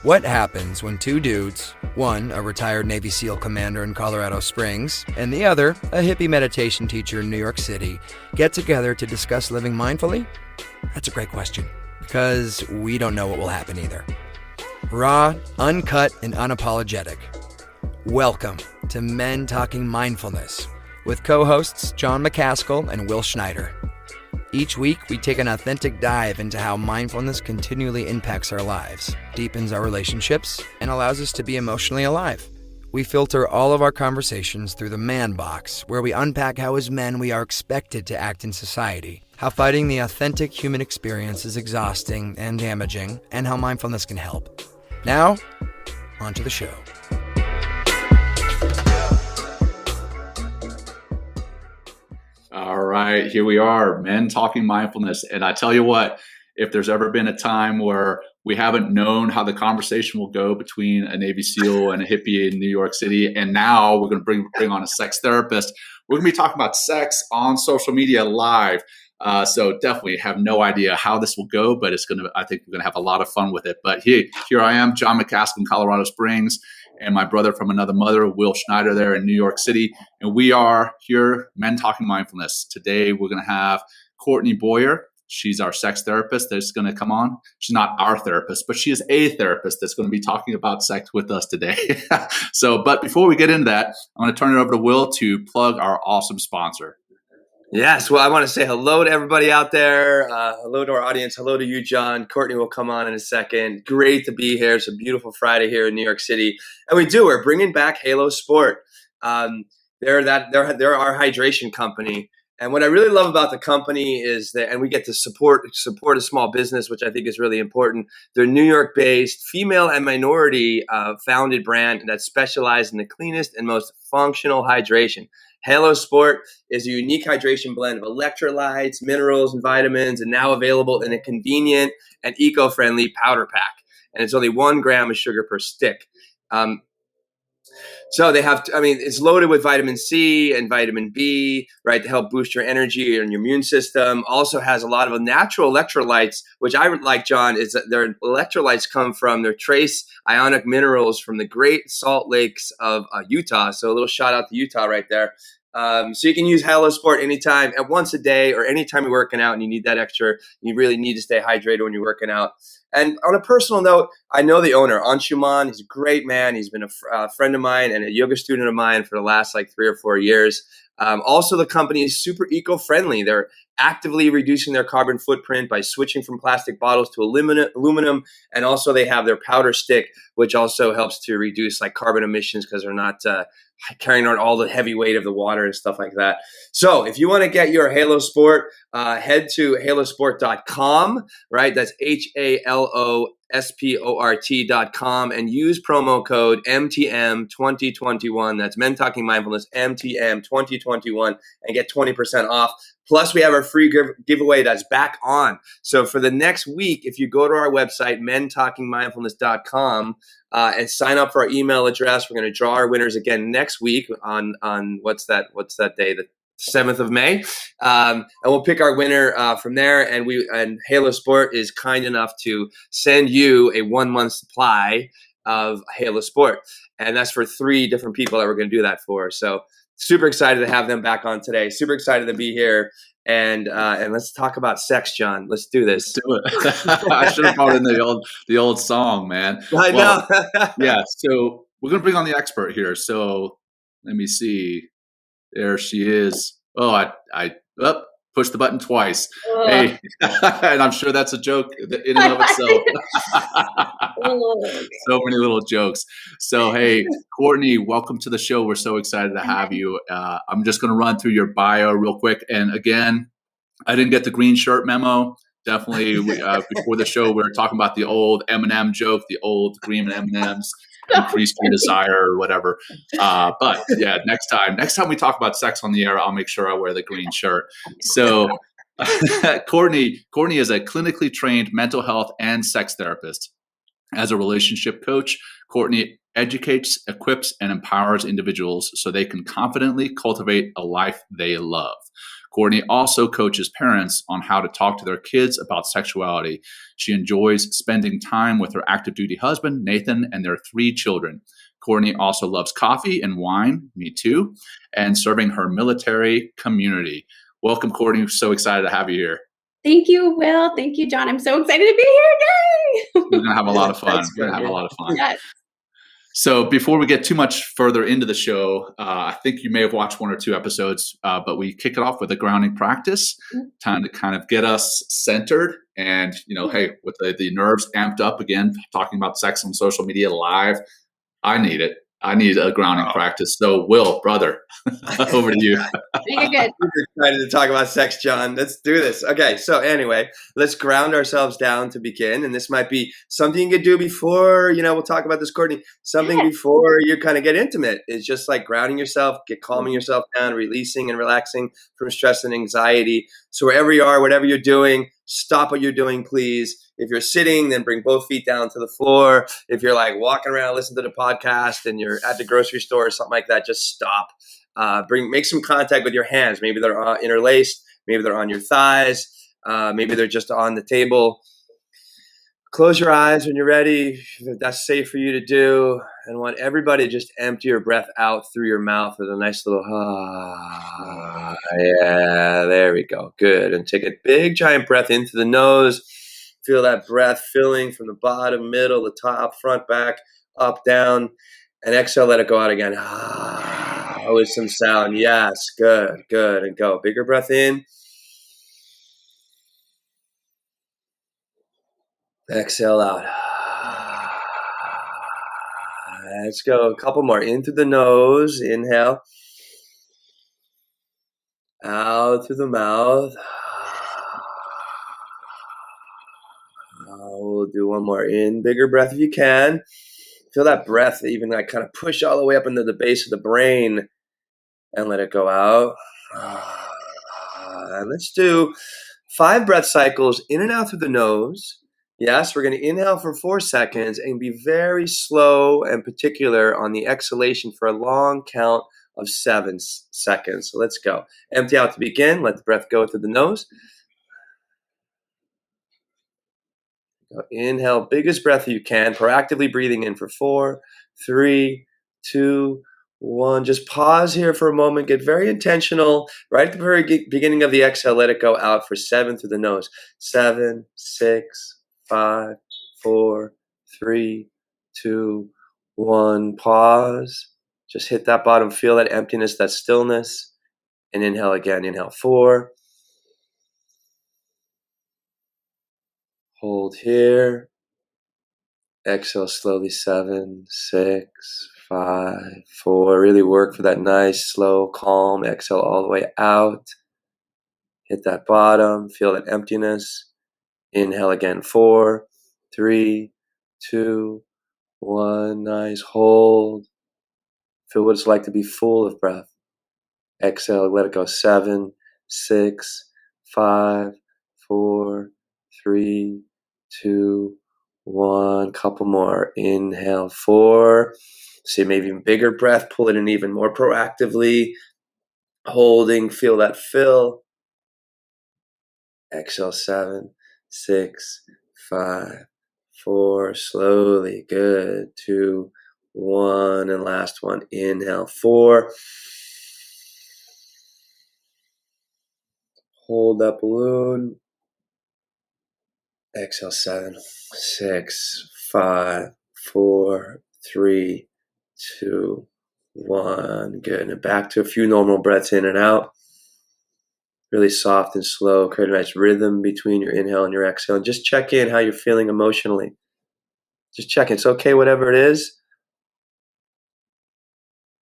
What happens when two dudes, one a retired Navy SEAL commander in Colorado Springs, and the other a hippie meditation teacher in New York City, get together to discuss living mindfully? That's a great question, because we don't know what will happen either. Raw, uncut, and unapologetic. Welcome to Men Talking Mindfulness with co-hosts John McCaskill and Will Schneider. Each week, we take an authentic dive into how mindfulness continually impacts our lives, deepens our relationships, and allows us to be emotionally alive. We filter all of our conversations through the man box, where we unpack how as men we are expected to act in society, how fighting the authentic human experience is exhausting and damaging, and how mindfulness can help. Now, on to the show. All right, here we are, Men Talking Mindfulness. And I tell you what, if there's ever been a time where we haven't known how the conversation will go between a Navy SEAL and a hippie in New York City, and now we're going to bring on a sex therapist, we're going to be talking about sex on social media live. So definitely have no idea how this will go, but I think we're going to have a lot of fun with it. But here I am, John McCaskill in Colorado Springs, and my brother from another mother, Will Schneider, there in New York City. And we are here, Men Talking Mindfulness. Today, we're going to have Courtney Boyer. She's our sex therapist that's going to come on. She's not our therapist, but she is a therapist that's going to be talking about sex with us today. But before we get into that, I'm going to turn it over to Will to plug our awesome sponsor. Yes. Well, I want to say hello to everybody out there. Hello to our audience. Hello to you, John. Courtney will come on in a second. Great to be here. It's a beautiful Friday here in New York City. And we're bringing back Halo Sport. They're our hydration company. And what I really love about the company is that, and we get to support a small business, which I think is really important. They're New York-based, female and minority founded brand that specializes in the cleanest and most functional hydration. Halo Sport is a unique hydration blend of electrolytes, minerals, and vitamins, and now available in a convenient and eco-friendly powder pack. And it's only 1 gram of sugar per stick. So they have, it's loaded with vitamin C and vitamin B, right, to help boost your energy and your immune system. Also has a lot of natural electrolytes, which I would like, John, is that their electrolytes come from their trace ionic minerals from the Great Salt Lakes of Utah. So a little shout out to Utah right there. So you can use Halo Sport anytime, at once a day, or anytime you're working out and you need that extra. You really need to stay hydrated when you're working out. And on a personal note, I know the owner, Anshuman. He's a great man. He's been a friend of mine and a yoga student of mine for the last 3 or 4 years. Also, the company is super eco-friendly. They're actively reducing their carbon footprint by switching from plastic bottles to aluminum. And also they have their powder stick, which also helps to reduce carbon emissions because they're not carrying on all the heavy weight of the water and stuff like that. So if you want to get your Halo Sport, head to halosport.com, right? That's HALOSPORT.com, and use promo code MTM2021. That's Men Talking Mindfulness, MTM2021, and get 20% off. Plus, we have our free giveaway that's back on. So for the next week, if you go to our website, mentalkingmindfulness.com, and sign up for our email address, we're going to draw our winners again next week on what's that day? The 7th of May. And we'll pick our winner from there. And Halo Sport is kind enough to send you a 1-month supply of Halo Sport. And that's for 3 different people that we're going to do that for. So super excited to have them back on today. Super excited to be here. And let's talk about sex, John. Let's do this. Let's do it. I should have brought in the old song, man. I know. Yeah. So we're going to bring on the expert here. So let me see. There she is. Oh, I pushed the button twice. Hey, and I'm sure that's a joke in and of itself. So many little jokes. So, hey, Courtney, welcome to the show. We're so excited to have you. I'm just going to run through your bio real quick. And again, I didn't get the green shirt memo. Definitely, before the show, we were talking about the old M&M joke, the old green M&Ms. Increase your desire or whatever. But yeah, next time we talk about sex on the air, I'll make sure I wear the green shirt. So Courtney is a clinically trained mental health and sex therapist. As a relationship coach, Courtney educates, equips, and empowers individuals so they can confidently cultivate a life they love. Courtney also coaches parents on how to talk to their kids about sexuality. She enjoys spending time with her active duty husband, Nathan, and their 3 children. Courtney also loves coffee and wine, me too, and serving her military community. Welcome, Courtney. So excited to have you here. Thank you, Will. Thank you, John. I'm so excited to be here. We're going to have a lot of fun. Thanks, We're going to have a lot of fun. Yes. So before we get too much further into the show, I think you may have watched 1 or 2 episodes, but we kick it off with a grounding practice, time to kind of get us centered and, hey, with the nerves amped up again, talking about sex on social media live, I need it. I need a grounding practice. So Will, brother, over to you. You're good. I'm excited to talk about sex, John. Let's do this. Okay, so anyway, let's ground ourselves down to begin. And this might be something you could do before, we'll talk about this, Courtney, something before you kind of get intimate. It's just like grounding yourself, calming yourself down, releasing and relaxing from stress and anxiety. So wherever you are, whatever you're doing, stop what you're doing, please. If you're sitting, then bring both feet down to the floor. If you're like walking around, listen to the podcast and you're at the grocery store or something like that, just stop. Make some contact with your hands. Maybe they're interlaced. Maybe they're on your thighs. Maybe they're just on the table. Close your eyes when you're ready. If that's safe for you to do. And I want everybody to just empty your breath out through your mouth with a nice little yeah, there we go. Good. And take a big giant breath into the nose. Feel that breath filling from the bottom, middle, the top, front, back, up, down. And exhale, let it go out again. With some sound. Yes, good. And go. Bigger breath in. Exhale out. Let's go. A couple more. In through the nose. Inhale. Out through the mouth. We'll do one more. In. Bigger breath if you can. Feel that breath even like kind of push all the way up into the base of the brain and let it go out. And let's do 5 breath cycles in and out through the nose. Yes, we're going to inhale for 4 seconds and be very slow and particular on the exhalation for a long count of 7 seconds. So let's go. Empty out to begin. Let the breath go through the nose. Inhale, biggest breath you can, proactively breathing in for 4, 3, 2, 1. Just pause here for a moment. Get very intentional. Right at the very beginning of the exhale, let it go out for 7 through the nose. 7, 6, 5, 4, 3, 2, 1. Pause. Just hit that bottom. Feel that emptiness, that stillness. And inhale again. Inhale 4. Hold here. Exhale slowly. 7, 6, 5, 4. Really work for that nice, slow, calm exhale all the way out. Hit that bottom. Feel that emptiness. Inhale again. 4, 3, 2, 1. Nice. Hold. Feel what it's like to be full of breath. Exhale. Let it go. 7, 6, 5, 4, 3, 2, 1. Couple more. Inhale 4. See, maybe even bigger breath. Pull it in even more proactively. Holding. Feel that fill. Exhale 7, 6, 5, 4. Slowly. Good. 2, 1. And last one. Inhale 4. Hold that balloon. Exhale 7, 6, 5, 4, 3, 2, 1. Good. And back to a few normal breaths in and out. Really soft and slow. Create a nice rhythm between your inhale and your exhale. And just check in how you're feeling emotionally. Just check in. It's okay, whatever it is.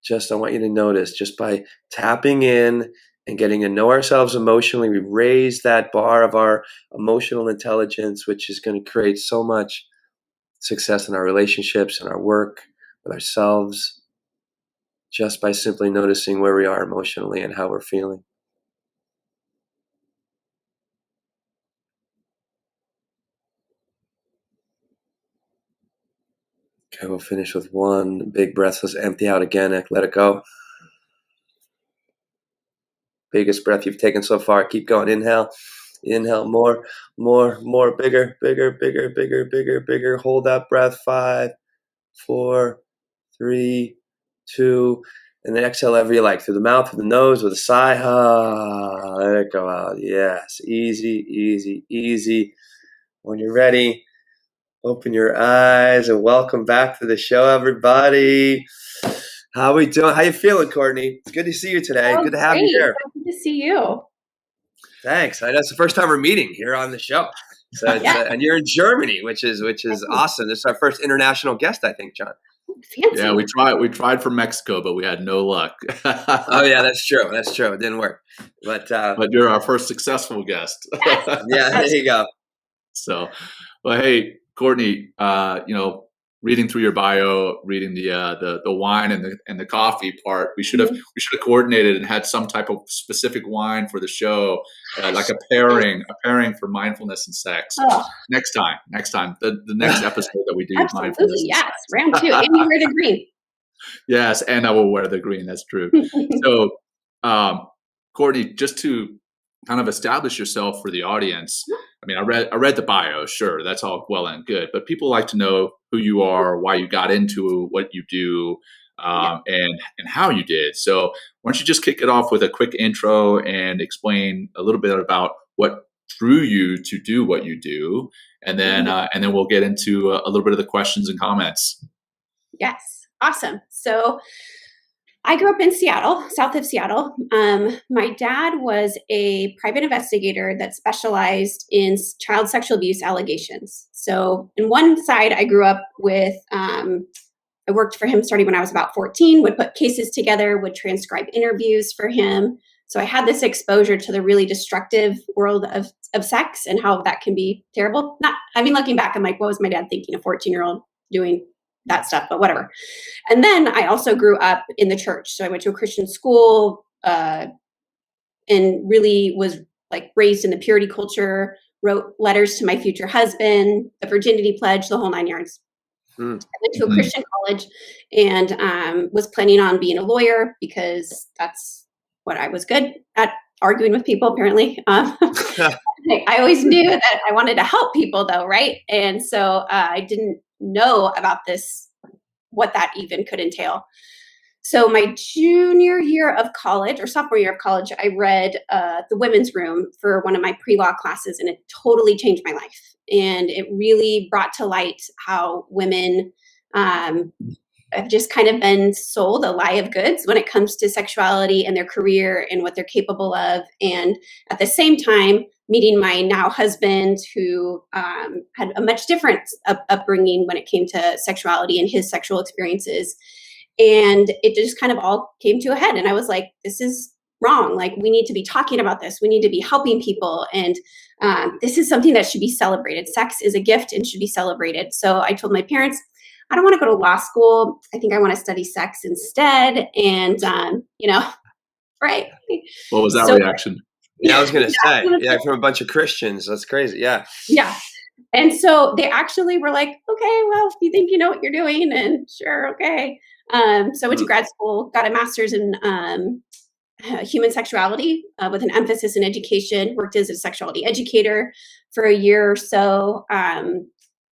Just I want you to notice, just by tapping in and getting to know ourselves emotionally, we raise that bar of our emotional intelligence, which is going to create so much success in our relationships and our work with ourselves, just by simply noticing where we are emotionally and how we're feeling. Okay, we'll finish with 1 big breath. Let's empty out again. Let it go. Biggest breath you've taken so far. Keep going. Inhale, more, bigger, bigger, bigger, bigger, bigger, bigger. Hold that breath. 5, 4, 3, 2, and then exhale however you like, through the mouth, through the nose, with a sigh. Let it go out. Yes, easy, easy, easy. When you're ready, open your eyes and welcome back to the show, everybody. How we doing? How you feeling, Courtney? It's good to see you today. Oh, good to have great. you here. Good to see you. Thanks. I know it's the first time we're meeting here on the show. So it's, and you're in Germany, which is awesome. This is our first international guest, I think, John. Fancy. Yeah, we tried for Mexico, but we had no luck. Oh yeah, that's true. It didn't work. But you're our first successful guest. Yeah, there you go. So, well, hey, Courtney, reading through your bio, reading the wine and the coffee part, we should have coordinated and had some type of specific wine for the show, like a pairing for mindfulness and sex. Oh. Next time, the next episode that we do mindfulness. Absolutely, yes. Round 2, and you wear the green. Yes, and I will wear the green. That's true. So, Courtney, just to kind of establish yourself for the audience. I mean, I read the bio. Sure, that's all well and good, but people like to know who you are, why you got into what you do, and how you did. So, why don't you just kick it off with a quick intro and explain a little bit about what drew you to do what you do, and then we'll get into a little bit of the questions and comments. Yes, awesome. So, I grew up in Seattle, south of Seattle. My dad was a private investigator that specialized in child sexual abuse allegations. So in one side, I grew up with, I worked for him starting when I was about 14, would put cases together, would transcribe interviews for him. So I had this exposure to the really destructive world of sex and how that can be terrible. Looking back, I'm like, what was my dad thinking? A 14-year-old doing that stuff, but whatever. And then I also grew up in the church. So I went to a Christian school and really was like raised in the purity culture, wrote letters to my future husband, the virginity pledge, the whole 9 yards. I went to a Christian college and was planning on being a lawyer because that's what I was good at, arguing with people, apparently. I always knew that I wanted to help people though, right? And so I didn't know about this, what that even could entail. So my junior year of college or sophomore year of college, I read The Women's Room for one of my pre-law classes, and it totally changed my life. And it really brought to light how women have just kind of been sold a lie of goods when it comes to sexuality and their career and what they're capable of. And at the same time, meeting my now husband, who had a much different upbringing when it came to sexuality and his sexual experiences. And it just kind of all came to a head. And I was like, this is wrong. Like, we need to be talking about this. We need to be helping people. And this is something that should be celebrated. Sex is a gift and should be celebrated. So I told my parents, I don't want to go to law school. I think I want to study sex instead. And, right. What was that reaction? Yeah, I was going to say, from a bunch of Christians. That's crazy. Yeah. Yeah. And so they actually were like, okay, well, if you think you know what you're doing, and sure. Okay. So I went to grad school, got a master's in human sexuality with an emphasis in education, worked as a sexuality educator for a year or so,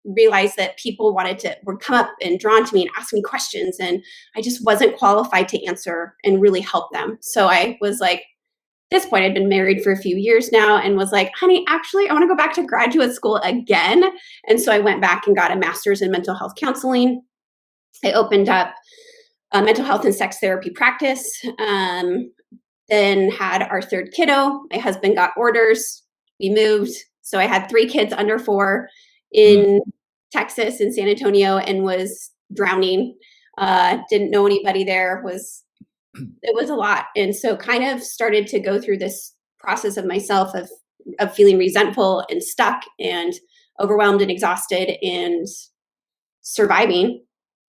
realized that people would come up and drawn to me and ask me questions, and I just wasn't qualified to answer and really help them. So I was like, at this point, I'd been married for a few years now and was like, honey, actually, I want to go back to graduate school again. And so I went back and got a master's in mental health counseling. I opened up a mental health and sex therapy practice, then had our third kiddo. My husband got orders. We moved. So I had 3 kids under 4 in Texas, in San Antonio, and was drowning. Didn't know anybody there. It was a lot. And so kind of started to go through this process of myself of feeling resentful and stuck and overwhelmed and exhausted and surviving.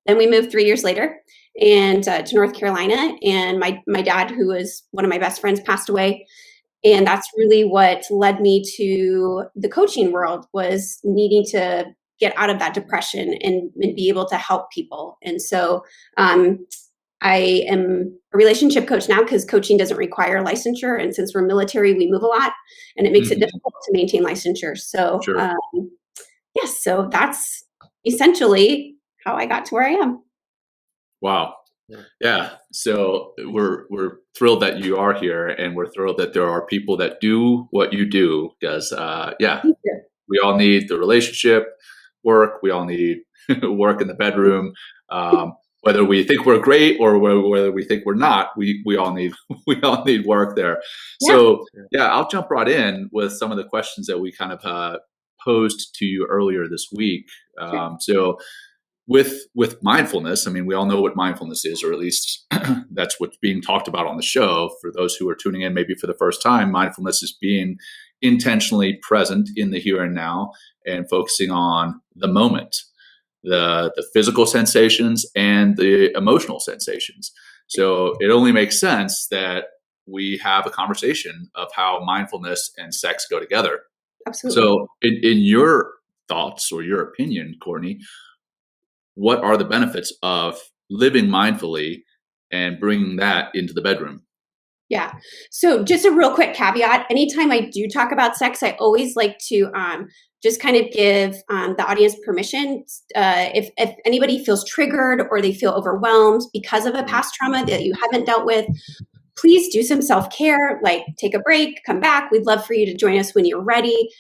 Then we moved 3 years later and to North Carolina, and my dad, who was one of my best friends, passed away. And that's really what led me to the coaching world, was needing to get out of that depression and be able to help people. And so I am a relationship coach now because coaching doesn't require licensure. And since we're military, we move a lot and it makes it difficult to maintain licensure. So, Sure. yes, so that's essentially how I got to where I am. Wow. Yeah. So we're thrilled that you are here, and we're thrilled that there are people that do what you do, because we all need the relationship work. We all need work in the bedroom. Whether we think we're great or whether we think we're not, we all need work there. Yeah. So I'll jump right in with some of the questions that we kind of posed to you earlier this week. Sure. So with mindfulness, I mean, we all know what mindfulness is, or at least that's what's being talked about on the show. For those who are tuning in maybe for the first time, mindfulness is being intentionally present in the here and now and focusing on the moment, the physical sensations and the emotional sensations. So it only makes sense that we have a conversation of how mindfulness and sex go together. Absolutely. So in your thoughts or your opinion, Courtney, what are the benefits of living mindfully and bringing that into the bedroom? Yeah. So just a real quick caveat. Anytime I do talk about sex, I always like to just kind of give the audience permission. If anybody feels triggered or they feel overwhelmed because of a past trauma that you haven't dealt with, please do some self-care, like take a break, come back. We'd love for you to join us when you're ready.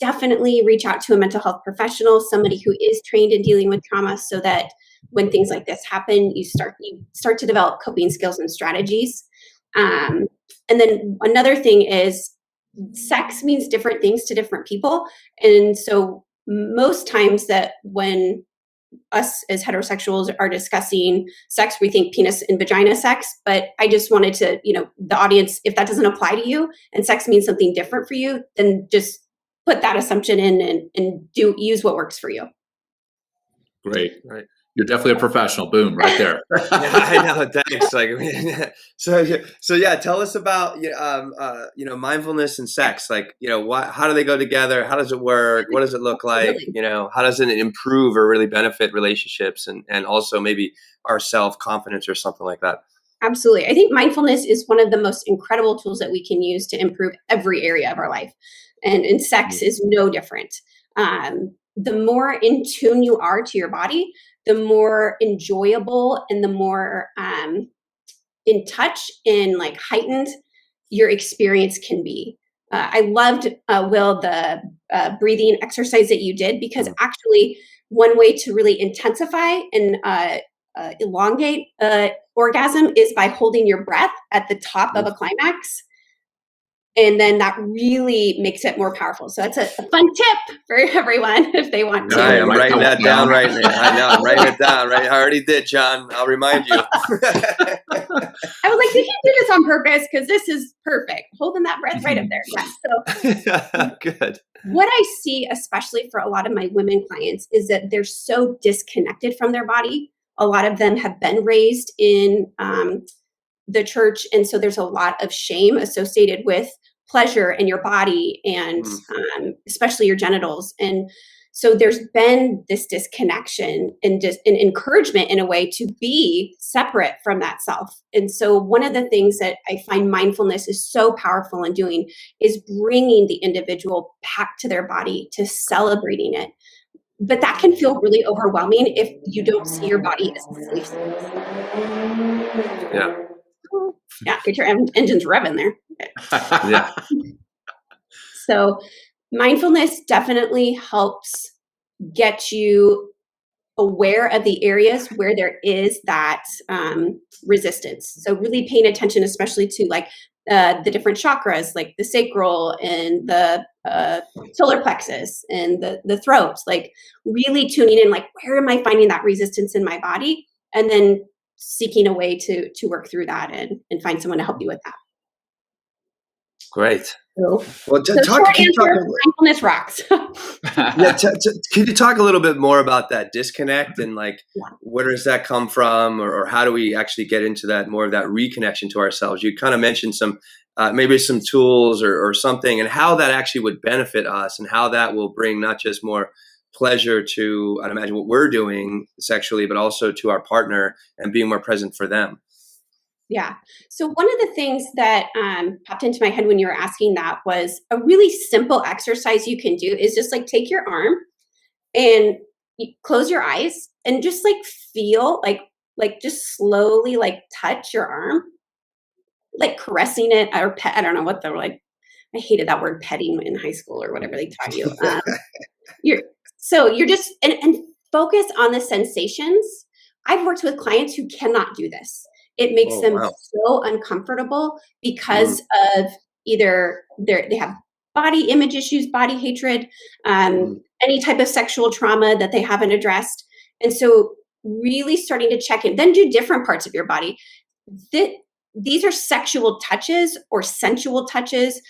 Definitely reach out to a mental health professional, somebody who is trained in dealing with trauma, so that when things like this happen, you start to develop coping skills and strategies. And then another thing is sex means different things to different people. And so most times that when us as heterosexuals are discussing sex, we think penis and vagina sex, but I just wanted to, the audience, if that doesn't apply to you and sex means something different for you, then just put that assumption in and use what works for you. Great. Right. You're definitely a professional. Boom, right there. Yeah, I know. Thanks. So yeah, tell us about mindfulness and sex. How do they go together? How does it work? What does it look like? How does it improve or really benefit relationships and also maybe our self-confidence or something like that? Absolutely. I think mindfulness is one of the most incredible tools that we can use to improve every area of our life, and sex is no different. The more in tune you are to your body, the more enjoyable and the more in touch and heightened your experience can be. I loved, Will, the breathing exercise that you did, because actually one way to really intensify and elongate orgasm is by holding your breath at the top of a climax. And then that really makes it more powerful. So that's a fun tip for everyone if they want to. Right, I'm writing that down right now. I know, I'm writing it down. Right, I already did, John. I'll remind you. I was like, did he do this on purpose? Because this is perfect. Holding that breath right up there. Yeah. So good. What I see, especially for a lot of my women clients, is that they're so disconnected from their body. A lot of them have been raised in the church, and so there's a lot of shame associated with pleasure in your body and especially your genitals. And so there's been this disconnection and just an encouragement in a way to be separate from that self. And so one of the things that I find mindfulness is so powerful in doing is bringing the individual back to their body, to celebrating it. But that can feel really overwhelming if you don't see your body as a safe space. Yeah. Yeah, get your engines revving there. Okay. Yeah. So mindfulness definitely helps get you aware of the areas where there is that resistance. So really paying attention, especially to the different chakras, like the sacral and the solar plexus and the throat, really tuning in, where am I finding that resistance in my body? And then seeking a way to work through that and find someone to help you with that. Great. Well, mindfulness rocks. Yeah, can you talk a little bit more about that disconnect and where does that come from, or how do we actually get into that, more of that reconnection to ourselves? You kind of mentioned some maybe some tools or something, and how that actually would benefit us and how that will bring not just more pleasure to, I'd imagine, what we're doing sexually, but also to our partner and being more present for them. Yeah. So one of the things that popped into my head when you were asking that was a really simple exercise you can do is just like take your arm and you close your eyes and just like feel like just slowly like touch your arm, like caressing it or pet. I don't know what the like. I hated that word petting in high school or whatever they taught you. You're just and focus on the sensations. I've worked with clients who cannot do this. It makes them so uncomfortable because of either they have body image issues, body hatred, any type of sexual trauma that they haven't addressed. And so really starting to check in, then do different parts of your body. These are sexual touches or sensual touches,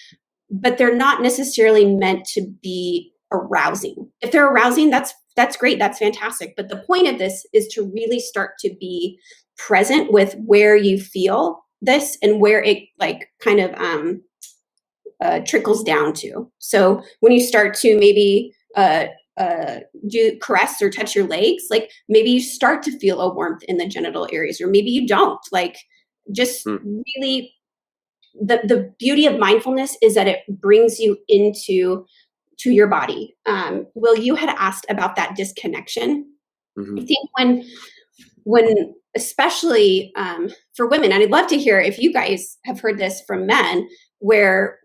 but they're not necessarily meant to be arousing. If they're arousing, that's great. That's fantastic. But the point of this is to really start to be present with where you feel this and where it like kind of trickles down to. So when you start to maybe do caress or touch your legs, like maybe you start to feel a warmth in the genital areas, or maybe you don't. Like just really the beauty of mindfulness is that it brings you into your body. Will, you had asked about that disconnection. I think when especially for women, and I'd love to hear if you guys have heard this from men, where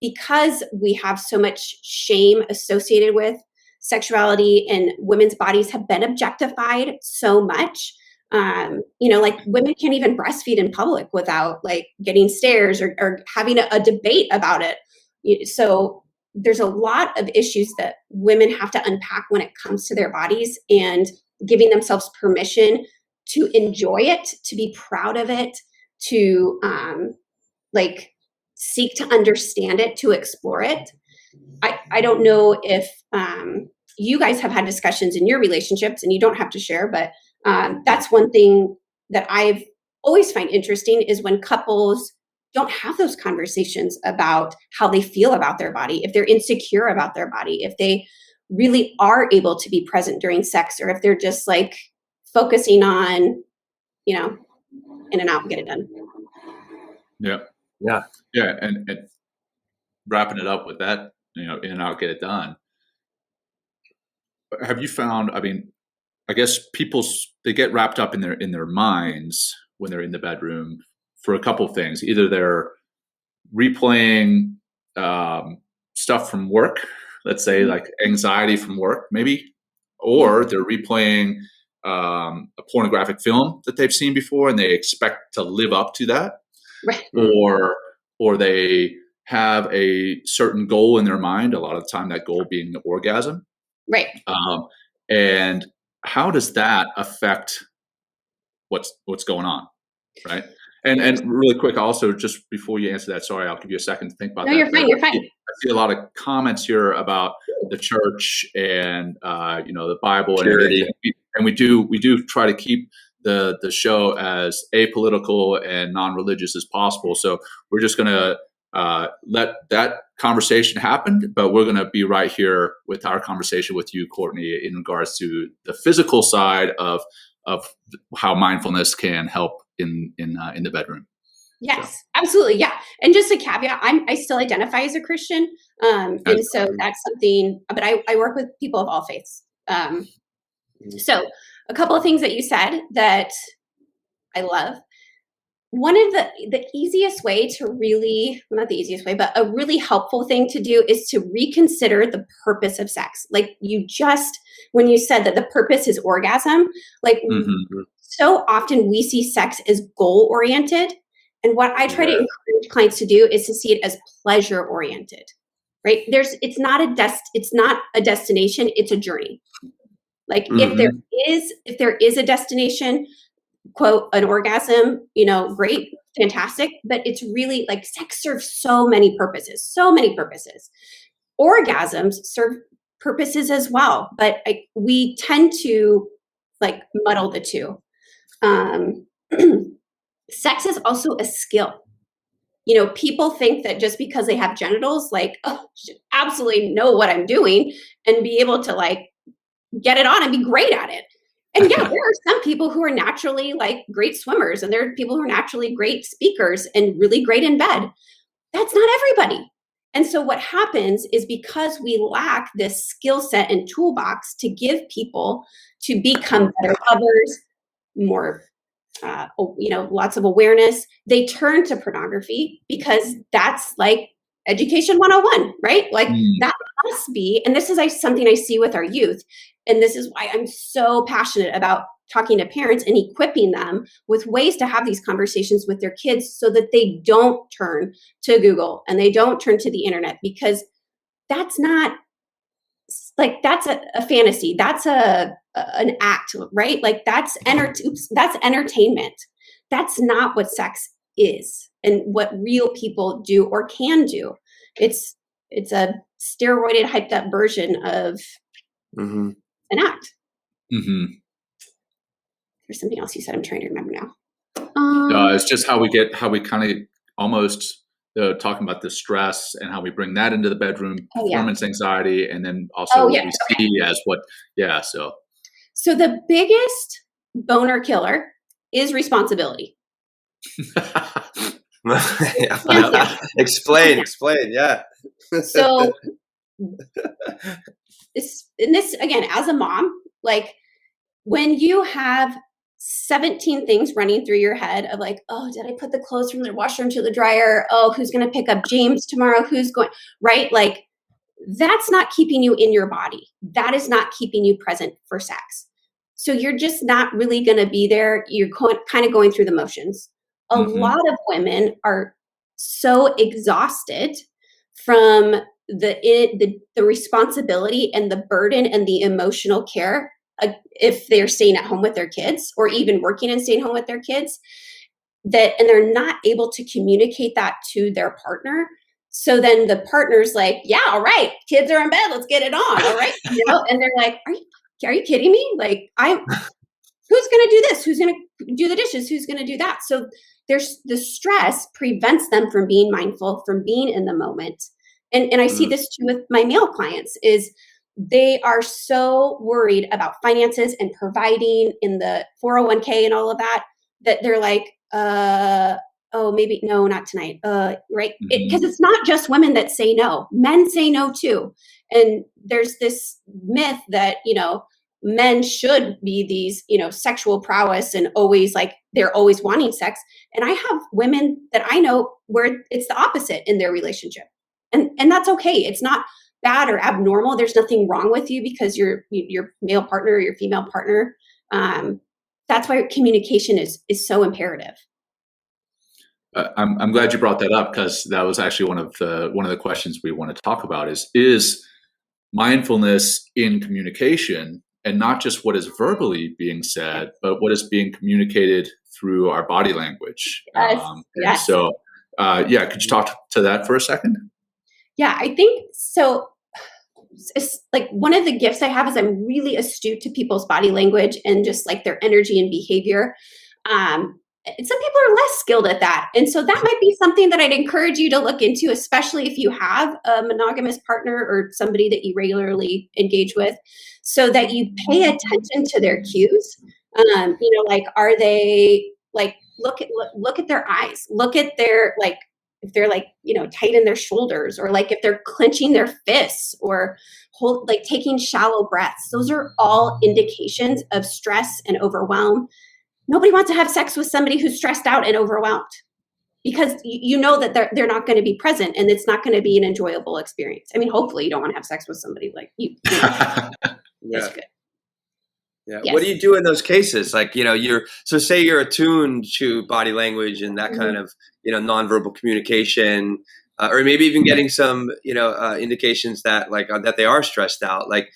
because we have so much shame associated with sexuality and women's bodies have been objectified so much, like women can't even breastfeed in public without like getting stares or having a debate about it. So there's a lot of issues that women have to unpack when it comes to their bodies, and giving themselves permission to enjoy it, to be proud of it, to like seek to understand it, to explore it. I don't know if you guys have had discussions in your relationships, and you don't have to share, but that's one thing that I've always find interesting is when couples don't have those conversations about how they feel about their body, if they're insecure about their body, if they really are able to be present during sex, or if they're just like focusing on, in and out, get it done. Yeah. And wrapping it up with that, in and out, get it done. Have you found, I guess they get wrapped up in their minds when they're in the bedroom for a couple of things. Either they're replaying stuff from work, let's say like anxiety from work, maybe, or they're replaying a pornographic film that they've seen before and they expect to live up to that, right? Or they have a certain goal in their mind. A lot of the time, that goal being the orgasm, right? And how does that affect what's going on, right? And really quick, also, just before you answer that, sorry, I'll give you a second to think about that. No, you're fine. You're fine. I see a lot of comments here about the church and the Bible and everything. And we do try to keep the show as apolitical and non-religious as possible. So we're just going to let that conversation happen, but we're going to be right here with our conversation with you, Courtney, in regards to the physical side of how mindfulness can help in the bedroom. Yes, absolutely. Yeah. And just a caveat, I still identify as a Christian. And so that's something, but I work with people of all faiths. So a couple of things that you said that I love. One of the easiest way to really, well, not the easiest way, but a really helpful thing to do is to reconsider the purpose of sex. Like when you said that the purpose is orgasm, like so often we see sex as goal oriented. And what I try to encourage clients to do is to see it as pleasure oriented, right? It's not a destination, it's a journey. Like if there is a destination, quote, an orgasm, great, fantastic, but it's really like sex serves so many purposes. Orgasms serve purposes as well, but we tend to like muddle the two. Sex is also a skill. People think that just because they have genitals, like, oh, I should absolutely know what I'm doing and be able to like get it on and be great at it. And yeah, there are some people who are naturally like great swimmers, and there are people who are naturally great speakers and really great in bed. That's not everybody. And so what happens is, because we lack this skill set and toolbox to give people to become better lovers, more, lots of awareness, they turn to pornography, because that's like education 101, right? Like that must be, and this is something I see with our youth. And this is why I'm so passionate about talking to parents and equipping them with ways to have these conversations with their kids, so that they don't turn to Google and they don't turn to the internet, because that's not like, that's a fantasy. That's an act, right? Like that's entertainment. That's not what sex is and what real people do or can do. It's a steroided, hyped up version of an act. Mm-hmm. There's something else you said. I'm trying to remember now. It's just how we kind of almost talking about the stress and how we bring that into the bedroom, performance anxiety, and then also what we see as what, So the biggest boner killer is responsibility. Explain. Yeah. So this again, as a mom, like when you have 17 things running through your head of like, oh, did I put the clothes from the washroom to the dryer? Oh, who's going to pick up James tomorrow? Who's going, right? Like that's not keeping you in your body. That is not keeping you present for sex. So you're just not really going to be there. You're kind of going through the motions. A lot of women are so exhausted from the responsibility and the burden and the emotional care, if they're staying at home with their kids or even working and staying home with their kids, and they're not able to communicate that to their partner. So then the partner's like, yeah, all right, kids are in bed, let's get it on. All right. And they're like, are you kidding me? Like who's going to do this? Who's going to do the dishes? Who's going to do that? So there's the stress prevents them from being mindful, from being in the moment. And I see this too with my male clients, is they are so worried about finances and providing in the 401k and all of that, that they're like, oh, maybe no, not tonight. Right. Because it's not just women that say no, men say no too. And there's this myth that, men should be these, sexual prowess and always like, they're always wanting sex. And I have women that I know where it's the opposite in their relationship. And that's okay. It's not bad or abnormal. There's nothing wrong with you because your male partner or your female partner. That's why communication is so imperative. I'm glad you brought that up, because that was actually one of the questions we want to talk about is mindfulness in communication, and not just what is verbally being said, but what is being communicated through our body language. Yes. So, could you talk to that for a second? Yeah, I think so. It's like one of the gifts I have is I'm really astute to people's body language and just like their energy and behavior. Some people are less skilled at that. And so that might be something that I'd encourage you to look into, especially if you have a monogamous partner or somebody that you regularly engage with, so that you pay attention to their cues. Like, are they like, look at their eyes, look at their, like, if they're like, tight in their shoulders, or like if they're clenching their fists or taking shallow breaths. Those are all indications of stress and overwhelm. Nobody wants to have sex with somebody who's stressed out and overwhelmed, because that they're not going to be present, and it's not going to be an enjoyable experience. I mean, hopefully you don't want to have sex with somebody like you. That's good. Yeah. Yes. What do you do in those cases? Like, say you're attuned to body language and that kind of, nonverbal communication, or maybe even getting some, indications that that they are stressed out. Like,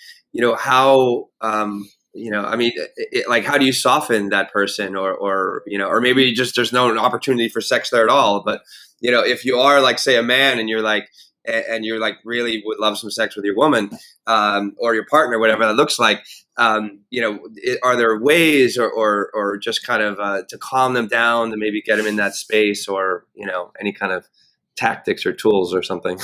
how, how do you soften that person, or maybe just there's no opportunity for sex there at all. But, if you are like, say, a man and you're like really would love some sex with your woman, or your partner, whatever that looks like, are there ways or just kind of to calm them down, to maybe get them in that space, or, any kind of tactics or tools or something?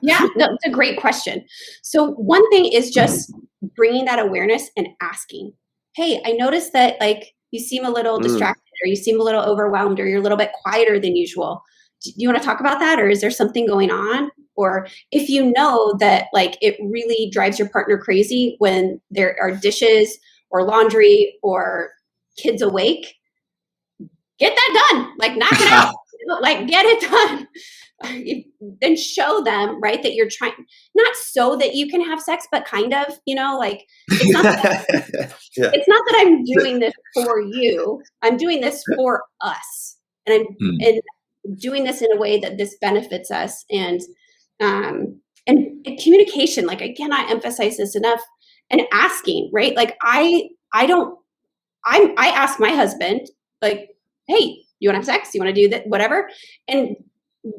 Yeah, no, it's a great question. So one thing is just bringing that awareness and asking, hey, I noticed that like you seem a little distracted or you seem a little overwhelmed or you're a little bit quieter than usual. Do you want to talk about that? Or is there something going on? Or if you know that like it really drives your partner crazy when there are dishes or laundry or kids awake, get that done. Like knock it out. Like get it done. Then show them, right, that you're trying, not so that you can have sex, but kind of, you know, like it's not that, it's not that I'm doing this for you. I'm doing this for us, and and doing this in a way that this benefits us. And communication, like I cannot emphasize this enough. And asking, right? Like I ask my husband, like, hey, you want to have sex? You want to do that? Whatever. And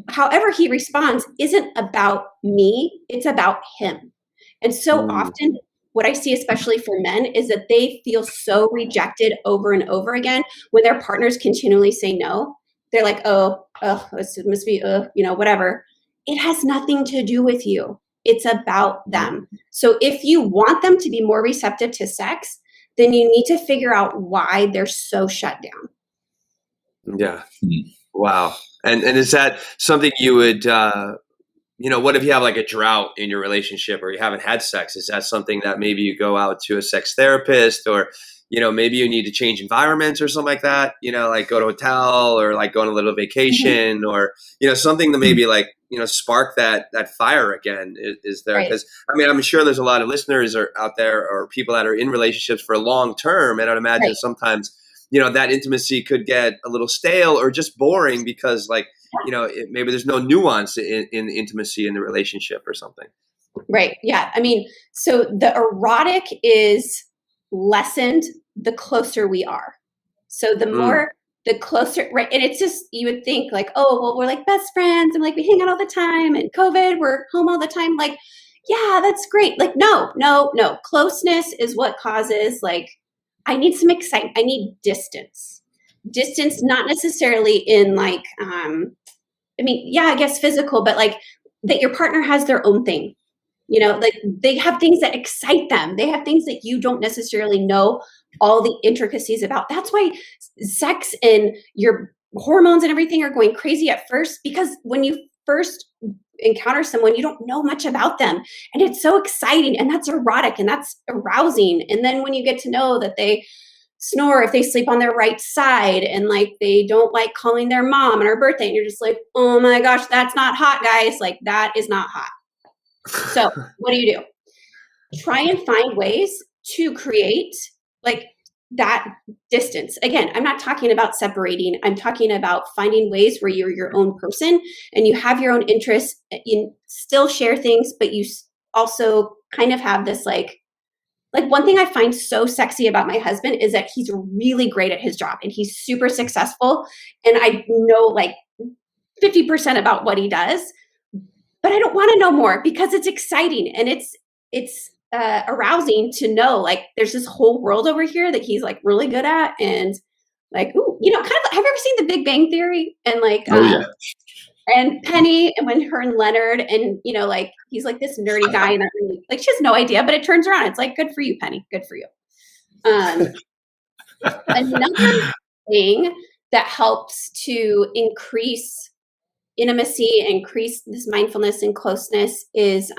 however he responds isn't about me, it's about him. And so often what I see, especially for men, is that they feel so rejected over and over again when their partners continually say no. They're like, oh, it must be, you know, whatever. It has nothing to do with you. It's about them. So if you want them to be more receptive to sex, then you need to figure out why they're so shut down. Yeah. Wow. And is that something you would, you know, what if you have like a drought in your relationship or you haven't had sex? Is that something that maybe you go out to a sex therapist, or, you know, maybe you need to change environments or something like that, you know, like go to a hotel or like go on a little vacation or, you know, something to maybe like, you know, spark that fire again is there. Because I mean, I'm sure there's a lot of listeners out there or people that are in relationships for a long term. And I'd imagine sometimes, you know, that intimacy could get a little stale or just boring because like, you know, maybe there's no nuance in intimacy in the relationship or something. Right. Yeah. I mean, so the erotic is lessened the closer we are. So the more, the closer, right. And it's just, you would think like, oh, well, we're like best friends and like we hang out all the time and COVID, we're home all the time. Like, yeah, that's great. Like, no. Closeness is what causes like, I need some excitement. I need distance. Distance, not necessarily in like, I mean, yeah, I guess physical, but like that your partner has their own thing. You know, like they have things that excite them. They have things that you don't necessarily know all the intricacies about. That's why sex and your hormones and everything are going crazy at first, because when you first encounter someone, you don't know much about them. And it's so exciting and that's erotic and that's arousing. And then when you get to know that they snore if they sleep on their right side and like they don't like calling their mom on her birthday, and you're just like, oh my gosh, that's not hot, guys. Like that is not hot. So what do? Try and find ways to create like that distance. Again, I'm not talking about separating. I'm talking about finding ways where you're your own person and you have your own interests. You still share things, but you also kind of have this like one thing I find so sexy about my husband is that he's really great at his job and he's super successful. And I know like 50% about what he does, but I don't want to know more because it's exciting and it's arousing to know like there's this whole world over here that he's like really good at. And like, ooh, you know, kind of, have you ever seen The Big Bang Theory? And like, and Penny, and when her and Leonard, and you know, like he's like this nerdy guy, and like she has no idea, but it turns around. It's like, good for you, Penny. Good for you. Another thing that helps to increase intimacy, increase this mindfulness and closeness is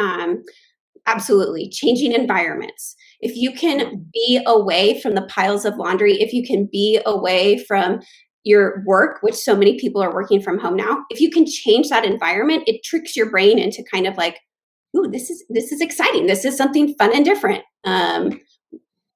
absolutely changing environments. If you can be away from the piles of laundry, if you can be away from your work, which so many people are working from home now, if you can change that environment, it tricks your brain into kind of like, ooh, this is exciting. This is something fun and different.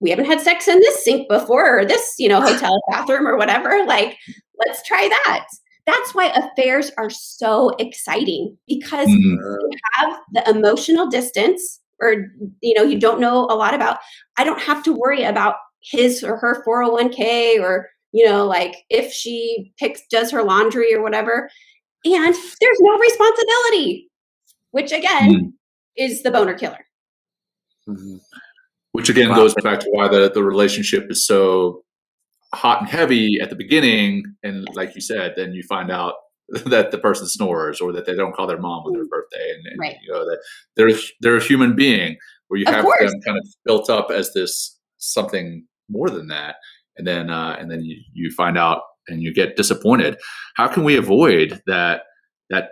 We haven't had sex in this sink before, or this, you know, hotel bathroom or whatever. Like, let's try that. That's why affairs are so exciting, because you have the emotional distance, or, you know, you don't know a lot about, I don't have to worry about his or her 401k, or, you know, like if she does her laundry or whatever, and there's no responsibility, which again is the boner killer. Which again goes back to why the relationship is so hot and heavy at the beginning. And like you said, then you find out that the person snores, or that they don't call their mom on their birthday, and Right. that they're a human being, where you Of have course. them kind of built up as this something more than that, and then you find out and you get disappointed. How can we avoid that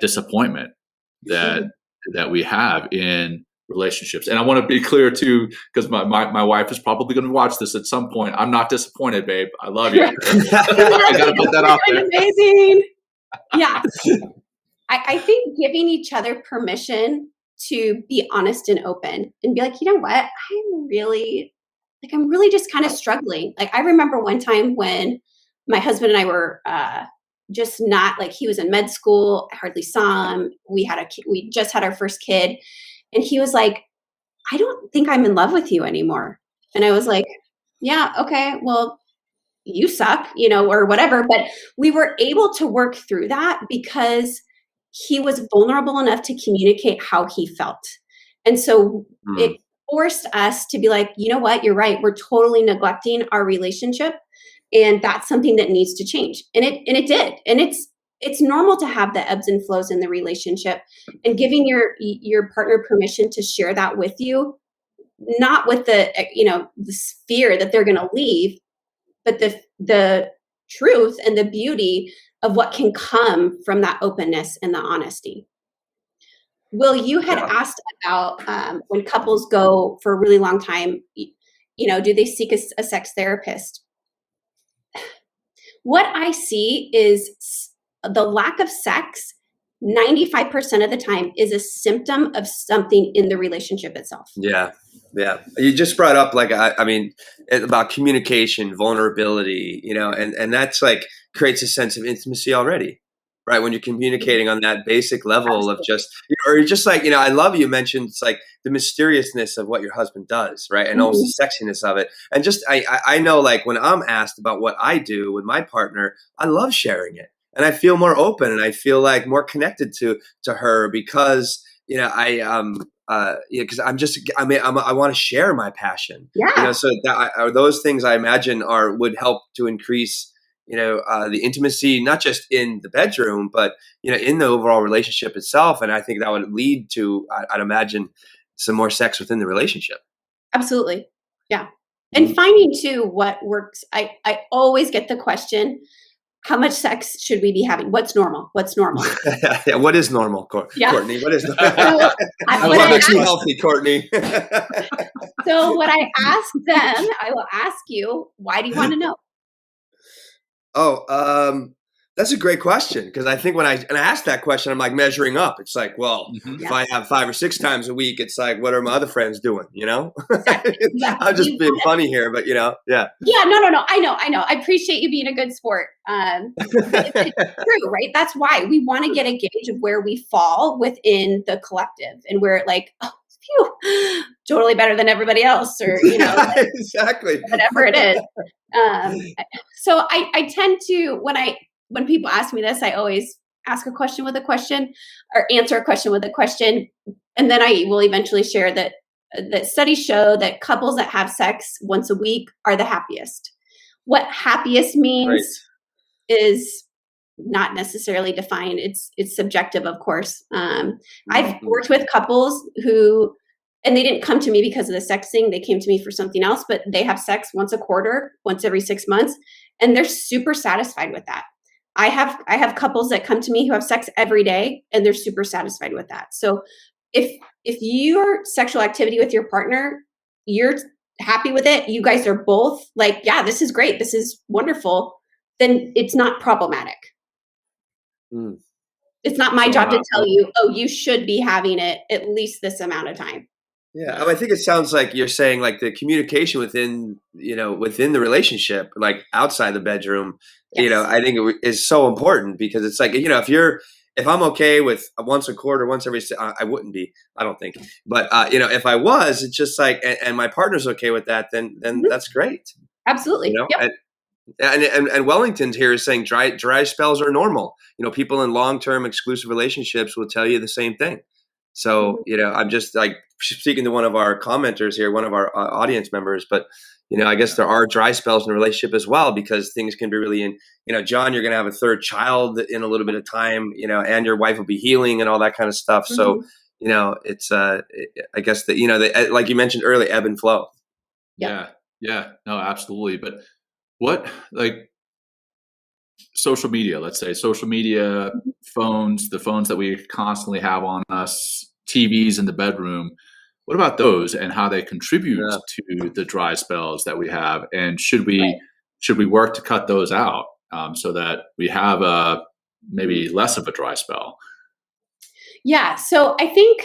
disappointment that we have in relationships? And I want to be clear too, because my wife is probably going to watch this at some point. I'm not disappointed, babe. I love you. I got to put that out there. Amazing. Yeah. I think giving each other permission to be honest and open and be like, you know what, I'm really just kind of struggling. Like, I remember one time when my husband and I were just not, like, he was in med school. I hardly saw him. We just had our first kid. And he was like, I don't think I'm in love with you anymore. And I was like, yeah, okay, well, you suck, or whatever. But we were able to work through that because he was vulnerable enough to communicate how he felt. And so it forced us to be like, you know what, you're right. We're totally neglecting our relationship. And that's something that needs to change. And it did. And it's normal to have the ebbs and flows in the relationship, and giving your partner permission to share that with you, not with the fear that they're going to leave, but the truth and the beauty of what can come from that openness and the honesty. Will, you had asked about when couples go for a really long time, do they seek a sex therapist? What I see is the lack of sex 95% of the time is a symptom of something in the relationship itself. Yeah. You just brought up, like, I mean, about communication, vulnerability, and that's like creates a sense of intimacy already, right? When you're communicating on that basic level of just, or you're just like, I love you mentioned, it's like the mysteriousness of what your husband does, right? And also the sexiness of it. And just, I know, like, when I'm asked about what I do with my partner, I love sharing it. And I feel more open, and I feel like more connected to her because, because I want to share my passion. Yeah. So that those things I imagine would help to increase, the intimacy, not just in the bedroom, but, in the overall relationship itself. And I think that would lead to, I'd imagine, some more sex within the relationship. Absolutely. Yeah. And finding too what works. I always get the question, how much sex should we be having? What's normal? Yeah, what is normal, Courtney? What is normal? Too healthy, Courtney. So what I ask them, I will ask you, why do you want to know? That's a great question, because I think when I ask that question, I'm like measuring up. It's like, well, if I have 5 or 6 times a week, it's like, what are my other friends doing? Exactly. I'm just being funny here, but yeah. Yeah, no. I know. I appreciate you being a good sport. It's true, right? That's why we want to get a gauge of where we fall within the collective, and where like, oh, phew, totally better than everybody else, or exactly, whatever it is. So I tend to, when people ask me this, I always ask a question with a question, or answer a question with a question. And then I will eventually share that studies show that couples that have sex once a week are the happiest. What happiest means is not necessarily defined. It's subjective, of course. I've worked with couples who, and they didn't come to me because of the sex thing. They came to me for something else, but they have sex once a quarter, once every 6 months, and they're super satisfied with that. I have couples that come to me who have sex every day, and they're super satisfied with that. So if your sexual activity with your partner, you're happy with it, you guys are both like, yeah, this is great, this is wonderful, then it's not problematic. It's not my job to tell you, oh, you should be having it at least this amount of time. Yeah, I think it sounds like you're saying, like, the communication within the relationship, like outside the bedroom, I think it is so important, because it's like, if I'm okay with once a quarter, once every, I wouldn't be, I don't think, but if I was, it's just like, and my partner's okay with that, then that's great. Absolutely. Yep. And Wellington here is saying dry spells are normal. People in long-term exclusive relationships will tell you the same thing. So, I'm just like speaking to one of our commenters here, one of our audience members, but I guess there are dry spells in a relationship as well, because things can be really John, you're going to have a third child in a little bit of time, and your wife will be healing and all that kind of stuff. Mm-hmm. So, it's, I guess that, like you mentioned earlier, ebb and flow. Yeah. No, absolutely. But what, like social media, let's say social media, phones, the phones that we constantly have on us, TVs in the bedroom, what about those and how they contribute to the dry spells that we have? And should we work to cut those out so that we have maybe less of a dry spell? Yeah. So I think,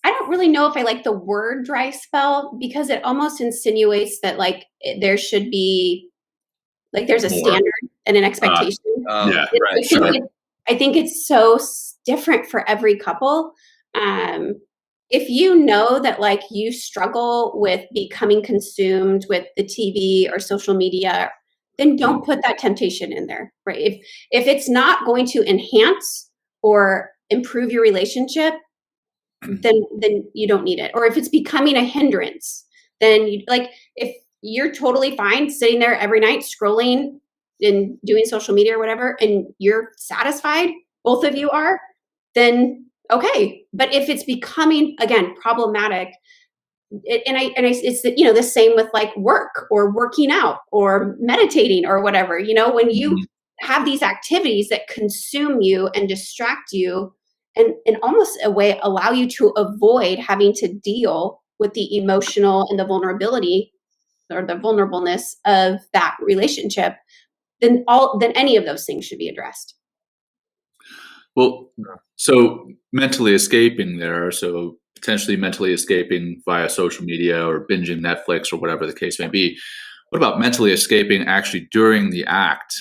I don't really know if I like the word dry spell, because it almost insinuates that like there should be, like there's a standard and an expectation. Yeah, right. I think it's so different for every couple. If you know that like you struggle with becoming consumed with the TV or social media, then don't put that temptation in there, right? If it's not going to enhance or improve your relationship, then you don't need it. Or if it's becoming a hindrance, then if you're totally fine sitting there every night scrolling and doing social media or whatever, and you're satisfied, both of you are, then okay. But if it's becoming, again, problematic, it's the same with like work or working out or meditating or whatever, when you have these activities that consume you and distract you and in almost a way allow you to avoid having to deal with the emotional and the vulnerability or the vulnerableness of that relationship, then any of those things should be addressed. Well, so mentally escaping there, so potentially mentally escaping via social media or binging Netflix or whatever the case may be. What about mentally escaping actually during the act?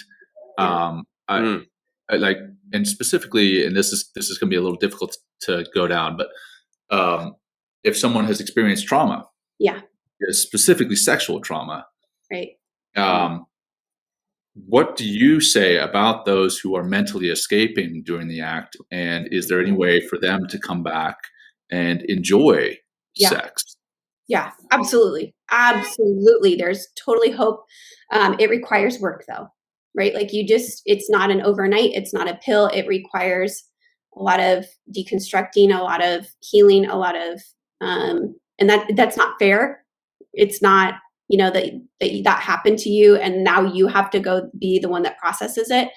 And specifically, and this is going to be a little difficult to go down, but if someone has experienced trauma, specifically sexual trauma, right? What do you say about those who are mentally escaping during the act? And is there any way for them to come back and enjoy sex? Yeah, absolutely. Absolutely. There's totally hope. It requires work though, right? Like it's not an overnight, it's not a pill. It requires a lot of deconstructing, a lot of healing, a lot of, and that's not fair. It's not, that happened to you and now you have to go be the one that processes it.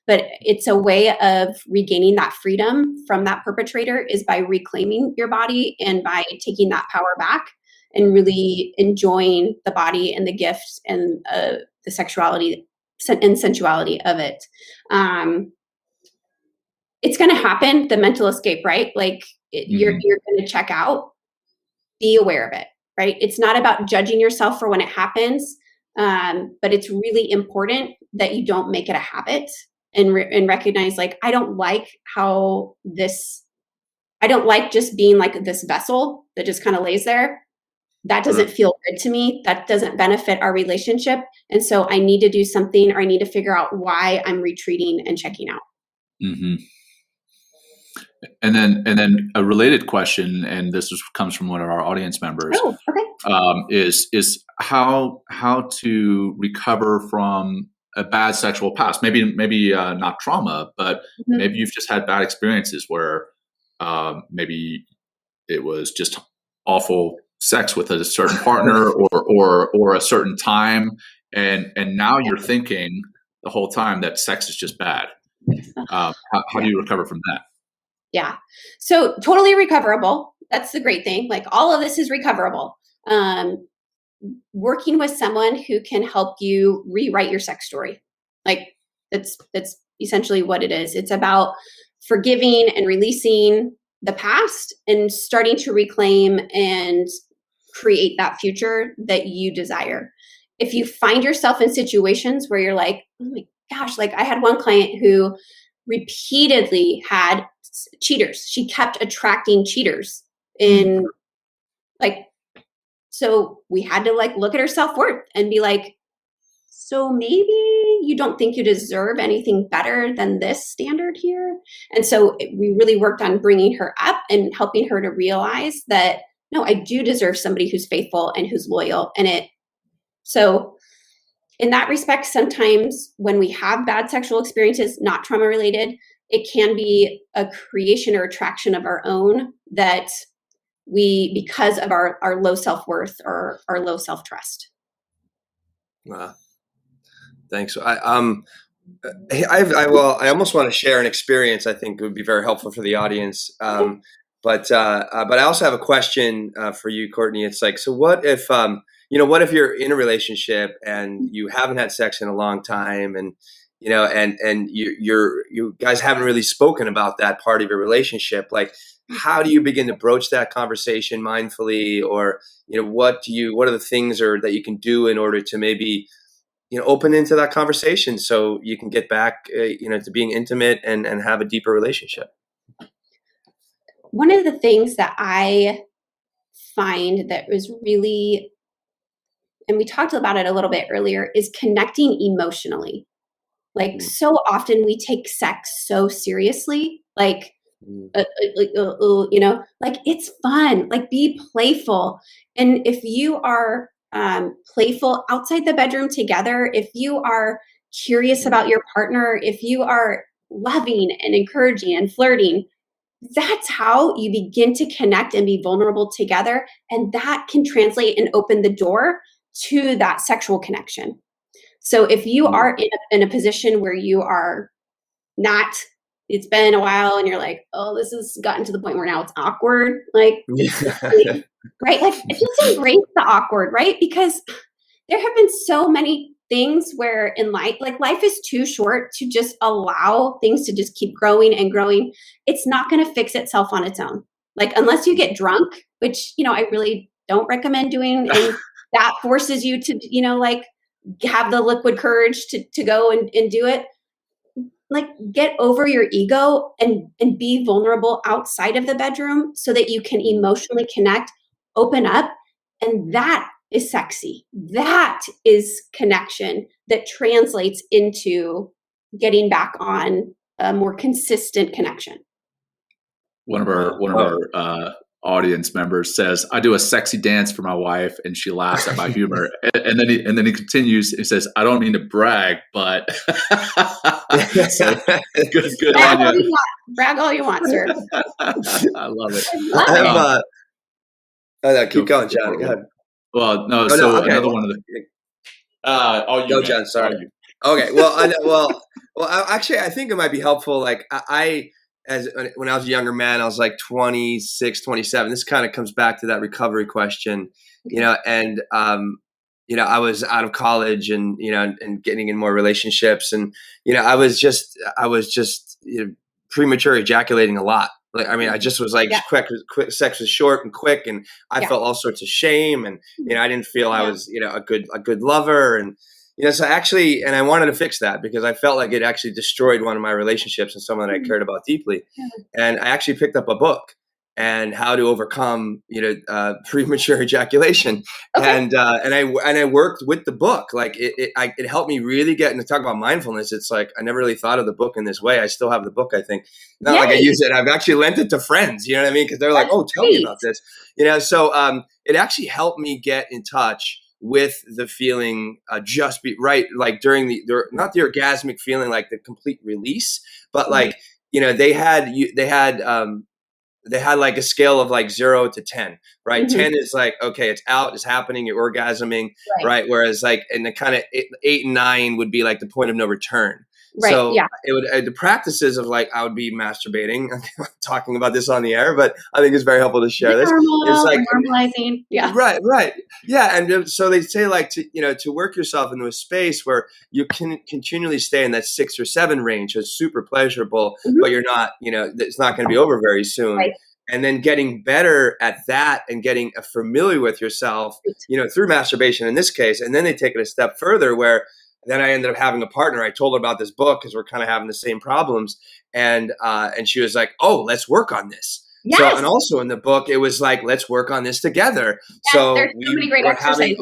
But it's a way of regaining that freedom from that perpetrator is by reclaiming your body and by taking that power back and really enjoying the body and the gifts and the sexuality and sensuality of it. It's going to happen, the mental escape, right? Like you're going to check out, be aware of it. Right? It's not about judging yourself for when it happens, but it's really important that you don't make it a habit and recognize like, I don't like just being like this vessel that just kind of lays there. That doesn't feel good to me. That doesn't benefit our relationship. And so I need to do something, or I need to figure out why I'm retreating and checking out. Mm-hmm. And then a related question, and this comes from one of our audience members, is how to recover from a bad sexual past. Maybe not trauma, but maybe you've just had bad experiences where maybe it was just awful sex with a certain partner or a certain time, and now you're thinking the whole time that sex is just bad. How do you recover from that? Yeah. So totally recoverable. That's the great thing. Like all of this is recoverable. Working with someone who can help you rewrite your sex story. Like that's essentially what it is. It's about forgiving and releasing the past and starting to reclaim and create that future that you desire. If you find yourself in situations where you're like, oh my gosh, like I had one client who repeatedly had cheaters. She kept attracting cheaters so we had to like look at her self-worth and be like, so maybe you don't think you deserve anything better than this standard here? And so we really worked on bringing her up and helping her to realize that, no, I do deserve somebody who's faithful and who's loyal. So in that respect, sometimes when we have bad sexual experiences, not trauma related, it can be a creation or attraction of our own that because of our low self-worth or our low self-trust. Wow. Thanks. I almost want to share an experience I think would be very helpful for the audience. But I also have a question for you, Courtney. It's like, so what if, what if you're in a relationship and you haven't had sex in a long time, and you guys haven't really spoken about that part of your relationship? Like, how do you begin to broach that conversation mindfully, or what are the things that you can do in order to maybe open into that conversation so you can get back to being intimate and have a deeper relationship? One of the things that I find that was really, and we talked about it a little bit earlier, is connecting emotionally. Like, so often we take sex so seriously, like it's fun, like be playful. And if you are playful outside the bedroom together, if you are curious about your partner, if you are loving and encouraging and flirting, that's how you begin to connect and be vulnerable together. And that can translate and open the door to that sexual connection. So if you are in a position where you are not, it's been a while and you're like, oh, this has gotten to the point where now it's awkward. Like, right? Like, just embrace the awkward, right? Because there have been so many things where in life, like life is too short to just allow things to just keep growing and growing. It's not going to fix itself on its own. Like, unless you get drunk, which, I really don't recommend doing. And that forces you to, have the liquid courage to go and do it. Like, get over your ego and be vulnerable outside of the bedroom so that you can emotionally connect, open up. And that is sexy. That is connection that translates into getting back on a more consistent connection. One of our audience members says, "I do a sexy dance for my wife, and she laughs at my humor." and then he continues. He says, "I don't mean to brag, but so, good on you. Brag all you want, sir." I love it. Keep going, John. Go ahead. Well, no. Okay. Another one of the. Go, John. Sorry. Okay. Well, actually, I think it might be helpful. Like when I was a younger man, I was like 26, 27. This kind of comes back to that recovery question, and I was out of college and and getting in more relationships, and I was just premature ejaculating a lot. Like, I mean, I just was like, quick, sex was short and quick, and I felt all sorts of shame, and I didn't feel I was a good lover, and so actually, and I wanted to fix that because I felt like it actually destroyed one of my relationships and someone that I cared about deeply. And I actually picked up a book and how to overcome, premature ejaculation. Okay. And I worked with the book. Like it helped me really get into talk about mindfulness. It's like, I never really thought of the book in this way. I still have the book, I think. Not like I use it. I've actually lent it to friends, you know what I mean? Cause they're like, oh, tell me about this, So it actually helped me get in touch with the feeling, just be right, like during not the orgasmic feeling, like the complete release, but like, they had like a scale of like 0 to 10, right? 10 is like, okay, it's out, it's happening, you're orgasming, right? Whereas like, and the kind of 8 and 9 would be like the point of no return. Right. So it would the practices of like, I would be masturbating. I'm talking about this on the air, but I think it's very helpful to share this. It's like normalizing. Yeah. Right. Yeah. And so they say like to work yourself into a space where you can continually stay in that 6 or 7 range is super pleasurable, but you're not, it's not going to be over very soon. Right. And then getting better at that and getting familiar with yourself, through masturbation in this case. And then they take it a step further where then I ended up having a partner. I told her about this book because we're kind of having the same problems. And she was like, oh, let's work on this. Yes. So, and also in the book, it was like, let's work on this together. Yes, So there's so many great exercises.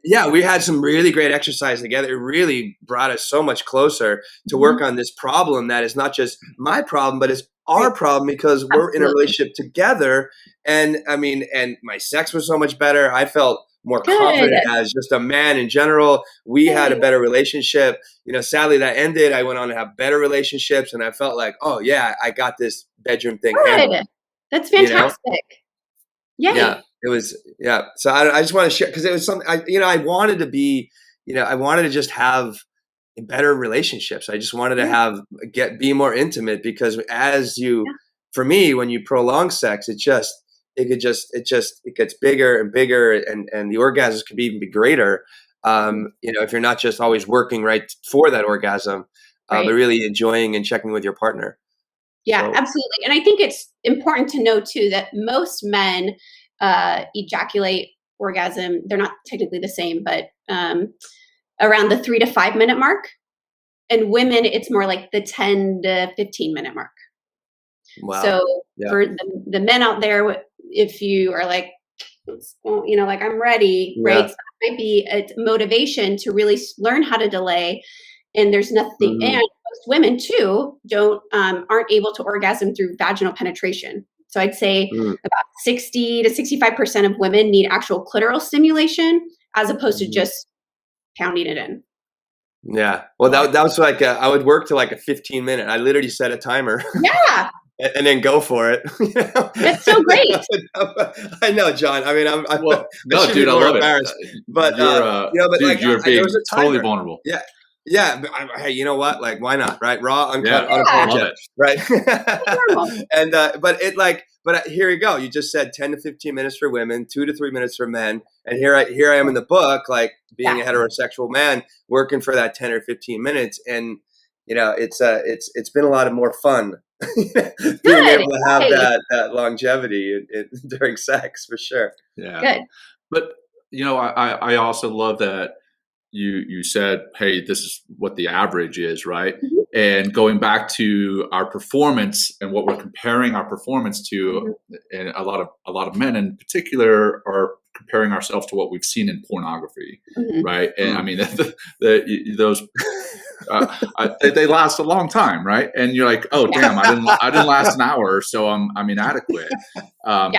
Yeah, we had some really great exercise together. It really brought us so much closer to work on this problem that is not just my problem, but it's our problem, because we're in a relationship together. And I mean, and my sex was so much better. I felt more confident as just a man in general. We had a better relationship. You know, sadly that ended. I went on to have better relationships, and I felt like, oh yeah, I got this bedroom thing handled. That's fantastic. You know? Yeah, it was. Yeah. So I just want to share, because it was something I wanted to be, I wanted to just have better relationships. I just wanted to be more intimate, because for me, when you prolong sex, it gets bigger and bigger, and the orgasms could even be greater. If you're not just always working right for that orgasm, but really enjoying and checking with your partner. Yeah, absolutely. And I think it's important to know too, that most men ejaculate orgasm. They're not technically the same, but around the 3 to 5 minute mark. And women, it's more like the 10 to 15 minute mark. Wow. So for the men out there, if you are like, like I'm ready, right? So that might be a motivation to really learn how to delay. And there's nothing, and most women too aren't able to orgasm through vaginal penetration. So I'd say about 60 to 65% of women need actual clitoral stimulation, as opposed to just pounding it in. Yeah. Well, that was like, I would work to like a 15-minute. I literally set a timer. Yeah. And then go for it. That's so great. I know, John. I mean, I love it. But you're being totally vulnerable. Yeah. Yeah, hey, you know what? Like, why not? Right? Raw, uncut, unapologetic. Right? But here you go. You just said 10 to 15 minutes for women, 2 to 3 minutes for men, and here I am in the book, like being a heterosexual man, working for that 10 or 15 minutes, and it's been a lot of more fun being able to have that longevity during sex, for sure. Yeah. Good. But I also love that you said, hey, this is what the average is, right? And going back to our performance and what we're comparing our performance to, and a lot of men in particular are comparing ourselves to what we've seen in pornography, right? And I mean, those they last a long time, right? And you're like, oh damn, I didn't last an hour, so I'm inadequate.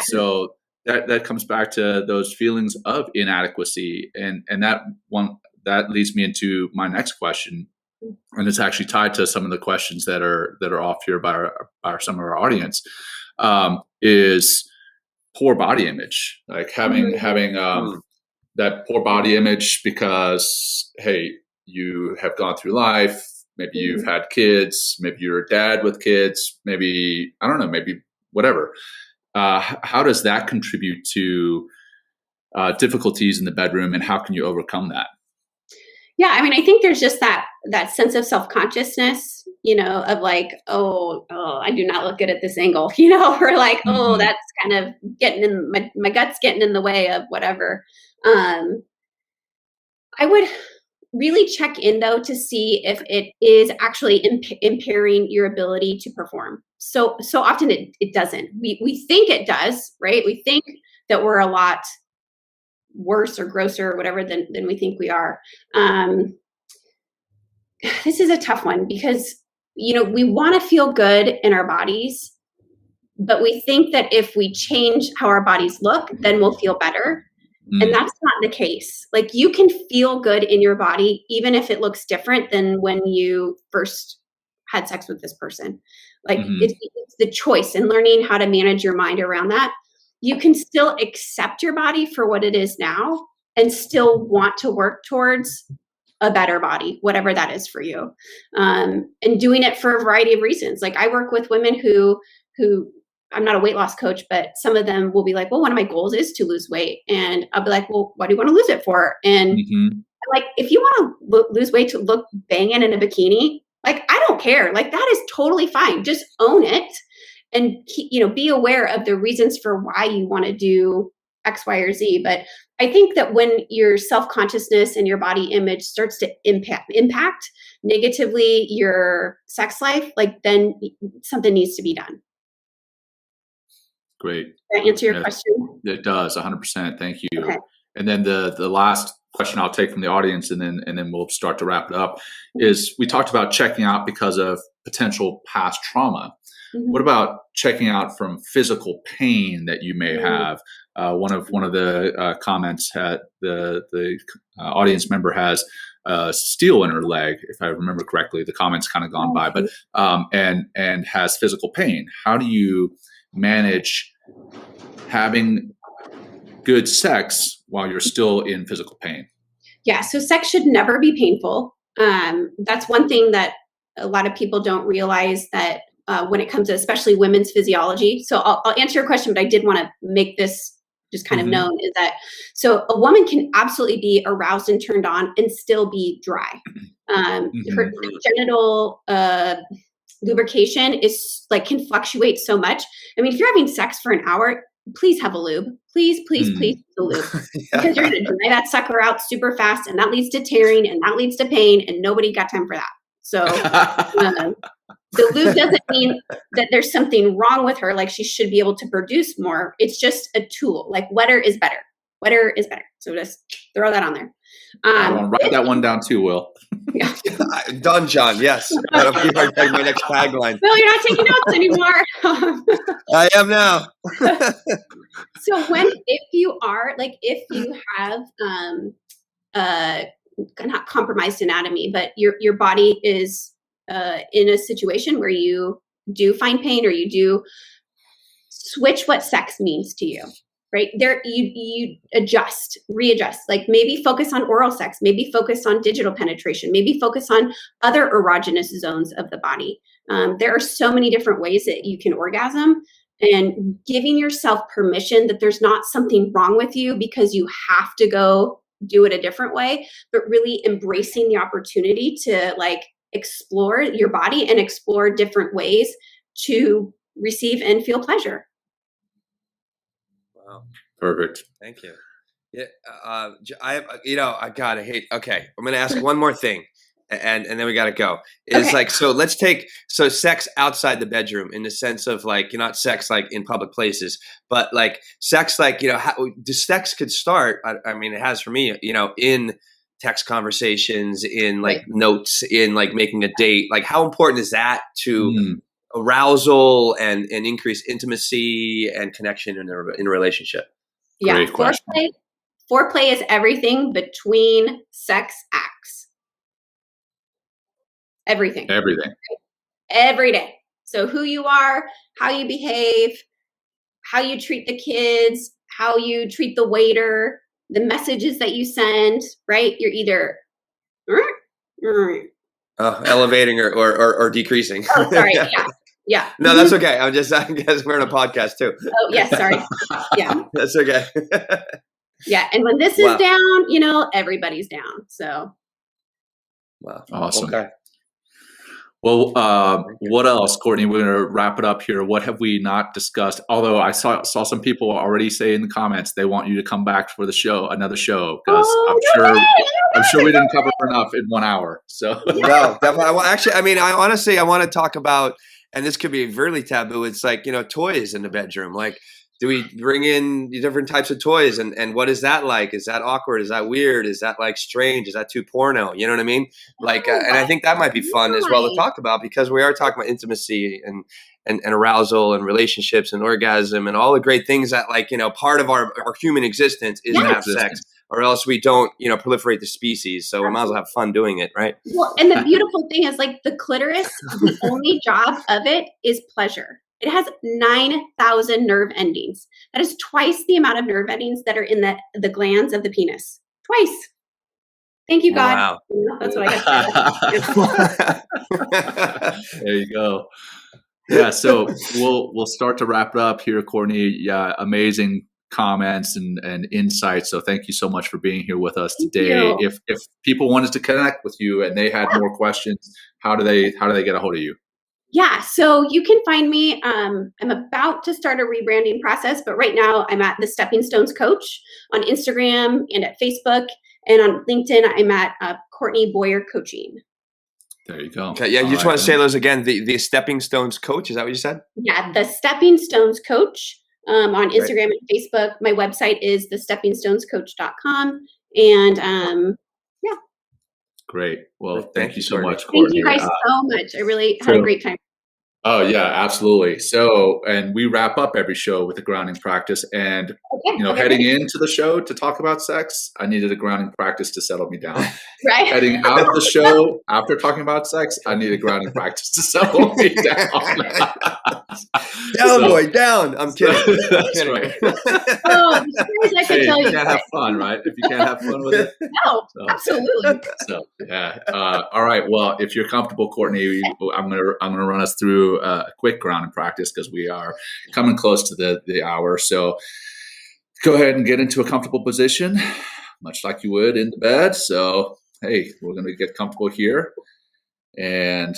So that comes back to those feelings of inadequacy, and that leads me into my next question, and it's actually tied to some of the questions that are off here by some of our audience. Is poor body image, like having that poor body image because, hey, you have gone through life, maybe you've had kids, maybe you're a dad with kids, maybe, I don't know, maybe whatever. How does that contribute to difficulties in the bedroom, and how can you overcome that? Yeah, I mean, I think there's just that sense of self-consciousness, of like, oh, I do not look good at this angle, or like, oh, that's kind of getting in my gut's getting in the way of whatever. I would really check in though to see if it is actually impairing your ability to perform. So often it doesn't. We think it does, right? We think that we're a lot worse or grosser or whatever than we think we are. This is a tough one because, we want to feel good in our bodies, but we think that if we change how our bodies look, then we'll feel better. And that's not the case. Like, you can feel good in your body, even if it looks different than when you first had sex with this person. Like it's the choice, and learning how to manage your mind around that. You can still accept your body for what it is now and still want to work towards a better body, whatever that is for you. And doing it for a variety of reasons. Like, I work with women who I'm not a weight loss coach, but some of them will be like, well, one of my goals is to lose weight. And I'll be like, well, what do you want to lose it for? And I'm like, if you want to lose weight to look banging in a bikini, like, I don't care. Like, that is totally fine. Just own it. And, be aware of the reasons for why you want to do X, Y, or Z. But I think that when your self-consciousness and your body image starts to impact negatively your sex life, like, then something needs to be done. Great. Did I answer your question? It does, 100%. Thank you. Okay. And then the last question I'll take from the audience, and then we'll start to wrap it up, is we talked about checking out because of potential past trauma. What about checking out from physical pain that you may have? One of the comments had the audience member has steel in her leg, if I remember correctly. The comment's kind of gone by, but and has physical pain. How do you manage having good sex while you're still in physical pain? Yeah, so sex should never be painful. That's one thing that a lot of people don't realize, that when it comes to especially women's physiology. So I'll answer your question, but I did want to make this just kind of known, is that so a woman can absolutely be aroused and turned on and still be dry. Her genital lubrication is like can fluctuate so much. I mean, if you're having sex for an hour, please have a lube. Please have a lube. Because you're going to dry that sucker out super fast, and that leads to tearing, and that leads to pain, and nobody got time for that. So the lube doesn't mean that there's something wrong with her, like she should be able to produce more. It's just a tool. Like wetter is better. Wetter is better. So just throw that on there. I want to write that one down too, Will. Yeah. Done, John. Yes. That'll be my next tagline. Will, you're not taking notes anymore. I am now. So if you have not compromised anatomy, but your body is in a situation where you do find pain, or you do switch what sex means to you, right? There, you readjust, like maybe focus on oral sex, maybe focus on digital penetration, maybe focus on other erogenous zones of the body. There are so many different ways that you can orgasm, and giving yourself permission that there's not something wrong with you because you have to go do it a different way, but really embracing the opportunity to like explore your body and explore different ways to receive and feel pleasure. Wow. Perfect. Thank you. Yeah. I gotta hate. Okay. I'm going to ask one more thing, and then we got to go. Let's take sex outside the bedroom, in the sense of like, not sex like in public places, but like sex, like, how the sex could start. I mean, it has for me, in text conversations, in like notes, in like making a date. Like, how important is that to arousal and increase intimacy and connection in a relationship? Yeah. Foreplay is everything between sex acts. Everything. Every day. So who you are, how you behave, how you treat the kids, how you treat the waiter, the messages that you send, right? You're either elevating or decreasing. Oh, sorry. Yeah. No, that's okay. I guess we're in a podcast too. Oh, yes. Sorry. Yeah. That's okay. Yeah. And when this is down, everybody's down. So. Wow. Awesome. Okay. Well, what else, Courtney? We're going to wrap it up here. What have we not discussed? Although I saw some people already say in the comments they want you to come back for another show, because I'm sure we didn't cover enough in 1 hour. So no, definitely. Well, actually, I want to talk about, and this could be really taboo. It's like, toys in the bedroom. Like, do we bring in different types of toys, and what is that like? Is that awkward? Is that weird? Is that like strange? Is that too porno? You know what I mean? Like, and I think that might be fun as well to talk about, because we are talking about intimacy and arousal and relationships and orgasm and all the great things that, like, part of our human existence is to have sex, or else we don't, proliferate the species. So we might as well have fun doing it, right? Well, and the beautiful thing is, like, the clitoris, the only job of it is pleasure. It has 9,000 nerve endings. That is twice the amount of nerve endings that are in the glands of the penis. Twice. Thank you, God. Wow. That's what I got. There you go. Yeah, so we'll start to wrap it up here, Courtney. Yeah, amazing comments and insights. So thank you so much for being here with us today. If people wanted to connect with you and they had more questions, how do they get a hold of you? Yeah, so you can find me. I'm about to start a rebranding process, but right now I'm at the Stepping Stones Coach on Instagram and at Facebook, and on LinkedIn I'm at Courtney Boyer Coaching. There you go. Okay, yeah, you just want to say those again. The Stepping Stones Coach, is that what you said? Yeah, the Stepping Stones Coach on Instagram and Facebook. My website is thesteppingstonescoach.com. And yeah. Great. Well, thank you so much, Courtney. Thank you guys so much. I really had a great time. Oh, yeah, absolutely. So, and we wrap up every show with a grounding practice. And, heading into the show to talk about sex, I needed a grounding practice to settle me down. Right. Heading out of the show after talking about sex, I need a grounding practice to settle me down. Down, boy, down. I'm kidding. That's right. Oh, I could tell you you can't have fun, right? If you can't have fun with it. No, absolutely. So, yeah. All right. Well, if you're comfortable, Courtney, I'm gonna run us through a quick grounding practice because we are coming close to the hour. So go ahead and get into a comfortable position, much like you would in the bed. So, hey, we're going to get comfortable here. And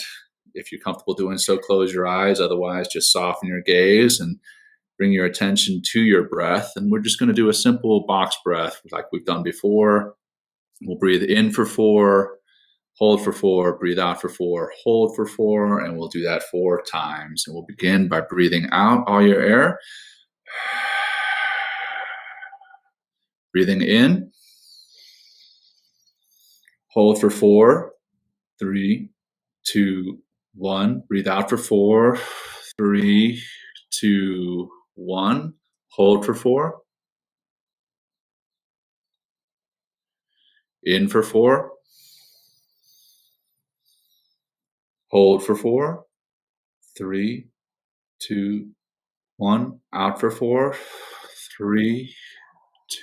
if you're comfortable doing so, close your eyes. Otherwise, just soften your gaze and bring your attention to your breath. And we're just going to do a simple box breath like we've done before. We'll breathe in for 4, hold for 4, breathe out for 4, hold for 4, and we'll do that 4 times. And we'll begin by breathing out all your air. Breathing in, hold for 4, 3, 2, 1. Breathe out for 4, 3, 2, 1. Hold for 4. In for 4. Hold for 4, 3, 2, 1. Out for 4, 3,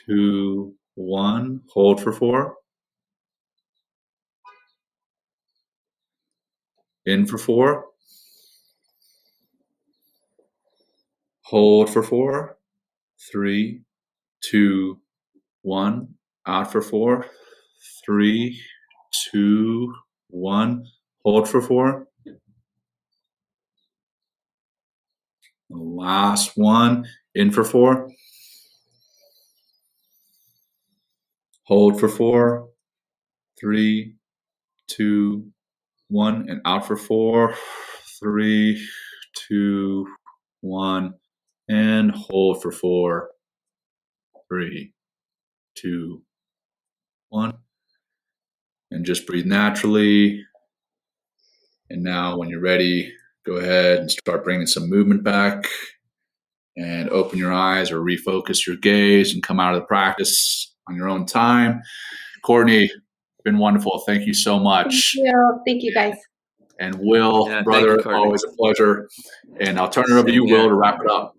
2, 1. Hold for 4. In for 4. Hold for 4. 3, 2, 1. Out for 4. 3, 2, 1. Hold for 4. The last one. In for 4. Hold for 4. 3, 2, 1. And out for 4. 3, 2, 1. And hold for 4. 3, 2, 1. And just breathe naturally. And now when you're ready, go ahead and start bringing some movement back and open your eyes or refocus your gaze and come out of the practice on your own time. Courtney, been wonderful. Thank you so much. Thank you guys. And Will, brother, always a pleasure. And I'll turn it over to you, Will, to wrap it up.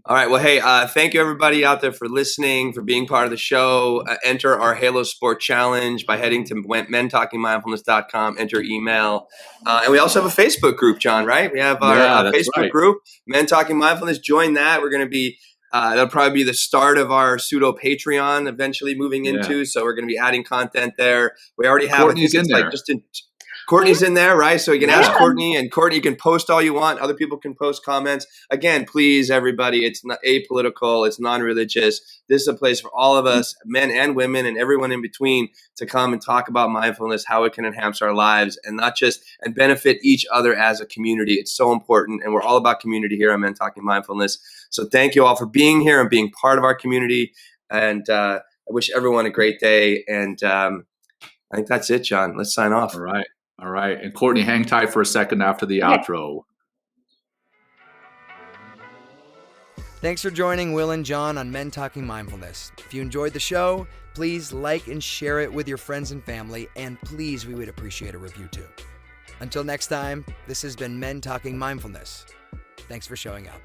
All right. Well, hey, thank you everybody out there for listening, for being part of the show. Enter our Halo Sport Challenge by heading to mentalkingmindfulness.com, enter email. And we also have a Facebook group, John, right? We have our Facebook group, Men Talking Mindfulness. Join that. We're going to be, that'll probably be the start of our pseudo Patreon eventually moving into. So we're going to be adding content there. We already have, Courtney's in there. Courtney's in there, right? So you can ask Courtney, and Courtney, you can post all you want. Other people can post comments. Again, please, everybody, it's not apolitical. It's non-religious. This is a place for all of us, men and women and everyone in between, to come and talk about mindfulness, how it can enhance our lives and and benefit each other as a community. It's so important. And we're all about community here on Men Talking Mindfulness. So thank you all for being here and being part of our community. And I wish everyone a great day. And I think that's it, John. Let's sign off. All right. And Courtney, hang tight for a second after the outro. Thanks for joining Will and John on Men Talking Mindfulness. If you enjoyed the show, please like and share it with your friends and family. And please, we would appreciate a review too. Until next time, this has been Men Talking Mindfulness. Thanks for showing up.